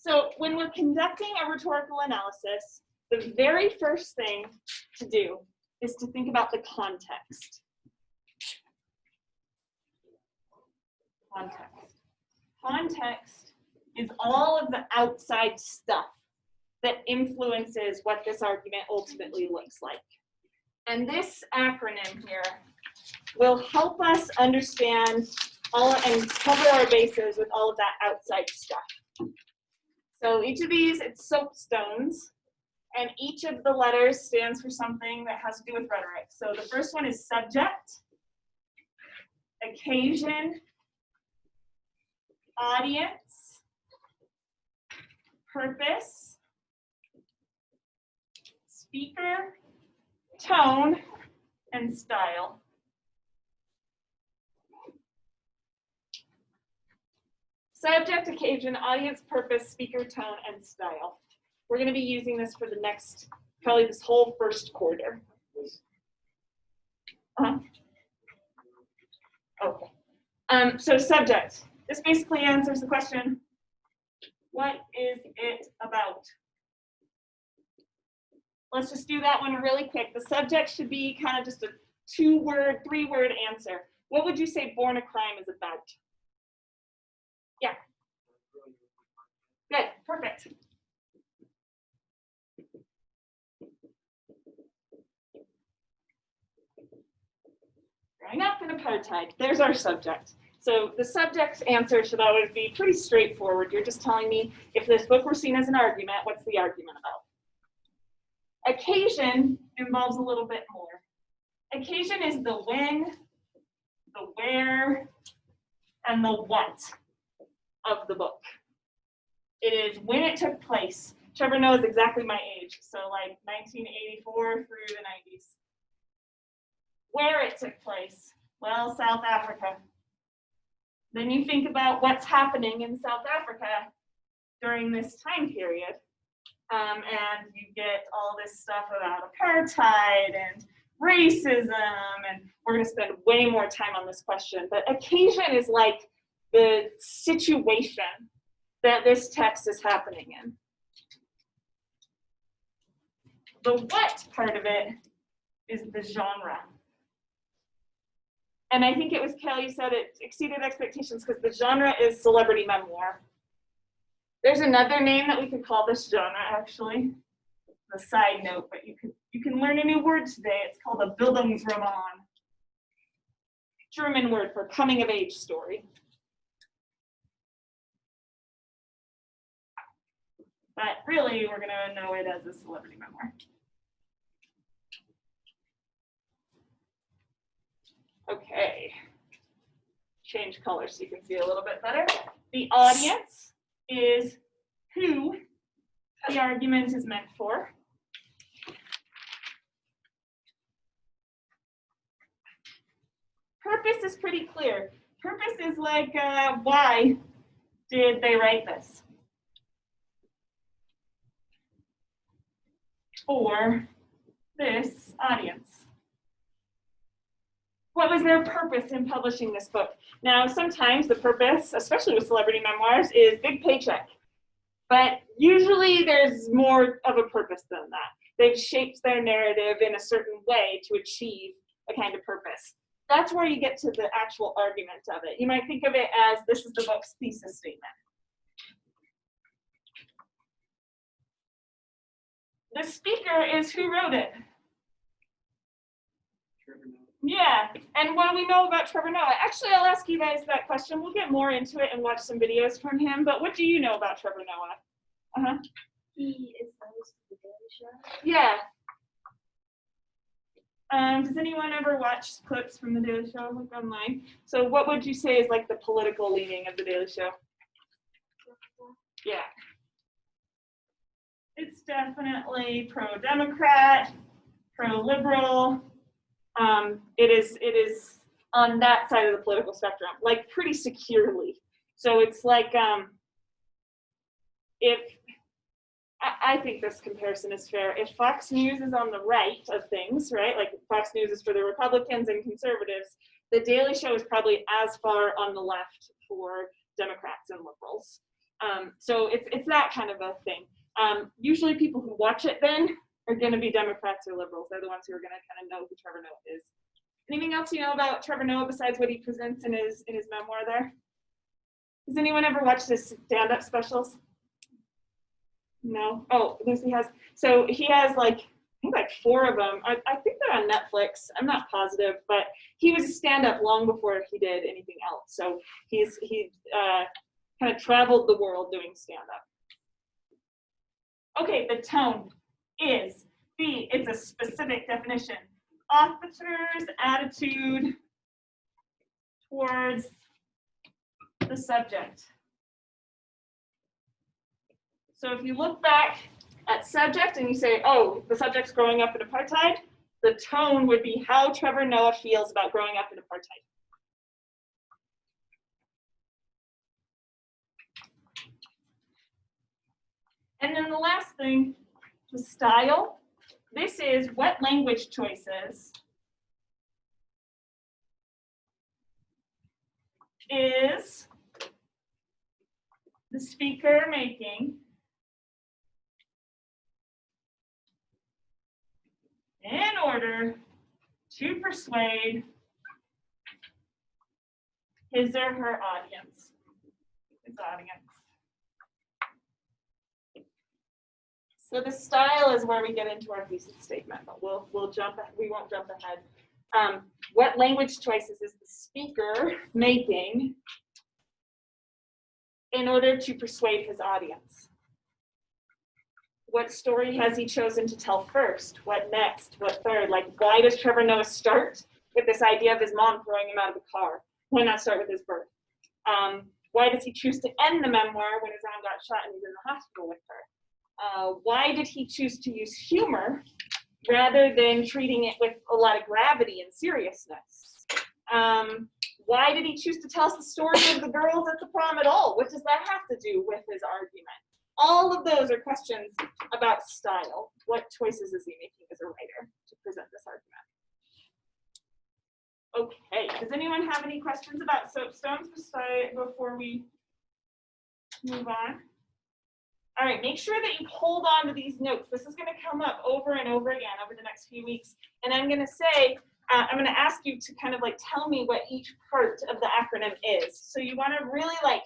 So when we're conducting a rhetorical analysis, the very first thing to do is to think about the context. Context is all of the outside stuff that influences what this argument ultimately looks like. And this acronym here will help us understand and cover our bases with all of that outside stuff. So each of these, it's SOAPSToneS, and each of the letters stands for something that has to do with rhetoric. So the first one is subject, occasion, audience, purpose, speaker, tone, and style. Subject, occasion, audience, purpose, speaker, tone, and style. We're going to be using this for the next, probably this whole first quarter. Okay. So subject. This basically answers the question, what is it about? Let's just do that one really quick. The subject should be kind of just a 2-word, 3-word answer. What would you say Born a Crime is about? Yeah. Good, perfect. Growing up in apartheid, there's our subject. So the subject answer should always be pretty straightforward. You're just telling me if this book were seen as an argument, what's the argument about? Occasion involves a little bit more. Occasion is the when, the where, and the what of the book. It is when it took place. Trevor knows exactly my age, so like 1984 through the 90s. Where it took place, well, South Africa. Then you think about what's happening in South Africa during this time period. And you get all this stuff about apartheid and racism, and we're going to spend way more time on this question. But occasion is like the situation that this text is happening in. The what part of it is the genre. And I think it was Kelly said it exceeded expectations because the genre is celebrity memoir. There's another name that we could call this genre, actually. A side note, but you can learn a new word today. It's called a Bildungsroman. German word for coming of age story. But really, we're gonna know it as a celebrity memoir. Okay. Change color so you can see a little bit better. The audience is who the argument is meant for. Purpose is pretty clear. Purpose is like, why did they write this? For this audience. What was their purpose in publishing this book? Now, sometimes the purpose, especially with celebrity memoirs, is big paycheck. But usually there's more of a purpose than that. They've shaped their narrative in a certain way to achieve a kind of purpose. That's where you get to the actual argument of it. You might think of it as this is the book's thesis statement. The speaker is who wrote it. Yeah, and what do we know about Trevor Noah? Actually, I'll ask you guys that question. We'll get more into it and watch some videos from him, but what do you know about Trevor Noah? He is the host of the Daily Show. Yeah. Does anyone ever watch clips from the Daily Show, like online? So what would you say is like the political leaning of the Daily Show? Yeah. It's definitely pro-Democrat, pro-liberal. It is on that side of the political spectrum, like pretty securely. So it's like I think this comparison is fair. If Fox News is on the right of things, right, like Fox News is for the Republicans and conservatives, the Daily Show is probably as far on the left for Democrats and liberals. So it's that kind of a thing. Usually people who watch it then are going to be Democrats or liberals. They're the ones who are going to kind of know who Trevor Noah is. Anything else you know about Trevor Noah besides what he presents in his memoir there? Has anyone ever watched his stand-up specials? No? Oh, Lucy has. So he has like, I think like 4 of them. I think they're on Netflix. I'm not positive, but he was a stand-up long before he did anything else. So he kind of traveled the world doing stand-up. Okay, the tone is it's a specific definition. Author's attitude towards the subject. So if you look back at subject and you say, oh, the subject's growing up in apartheid, the tone would be how Trevor Noah feels about growing up in apartheid. And then the last thing, the style. This is what language choices is the speaker making in order to persuade his or her audience. So the style is where we get into our thesis statement, but we won't jump ahead. What language choices is the speaker making in order to persuade his audience? What story has he chosen to tell first? What next? What third? Like, why does Trevor Noah start with this idea of his mom throwing him out of the car? Why not start with his birth? Why does he choose to end the memoir when his mom got shot and he's in the hospital with her? Why did he choose to use humor rather than treating it with a lot of gravity and seriousness? Why did he choose to tell us the story of the girls at the prom at all? What does that have to do with his argument? All of those are questions about style. What choices is he making as a writer to present this argument? Okay, does anyone have any questions about SOAPSToneS before we move on? All right, make sure that you hold on to these notes. This is going to come up over and over again over the next few weeks. And I'm going to say, I'm going to ask you to kind of like tell me what each part of the acronym is. So you want to really like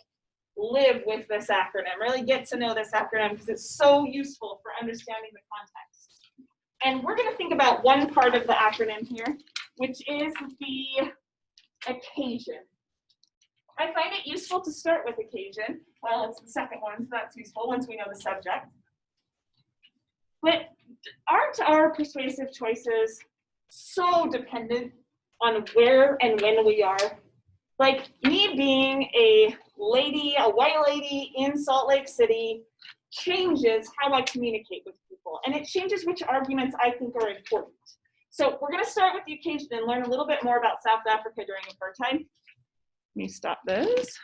live with this acronym, really get to know this acronym because it's so useful for understanding the context. And we're going to think about one part of the acronym here, which is the occasion. I find it useful to start with occasion. Well, it's the second one, so that's useful once we know the subject. But aren't our persuasive choices so dependent on where and when we are? Like me being a white lady in Salt Lake City changes how I communicate with people, and it changes which arguments I think are important. So we're going to start with the occasion and learn a little bit more about South Africa during apartheid. Let me stop this.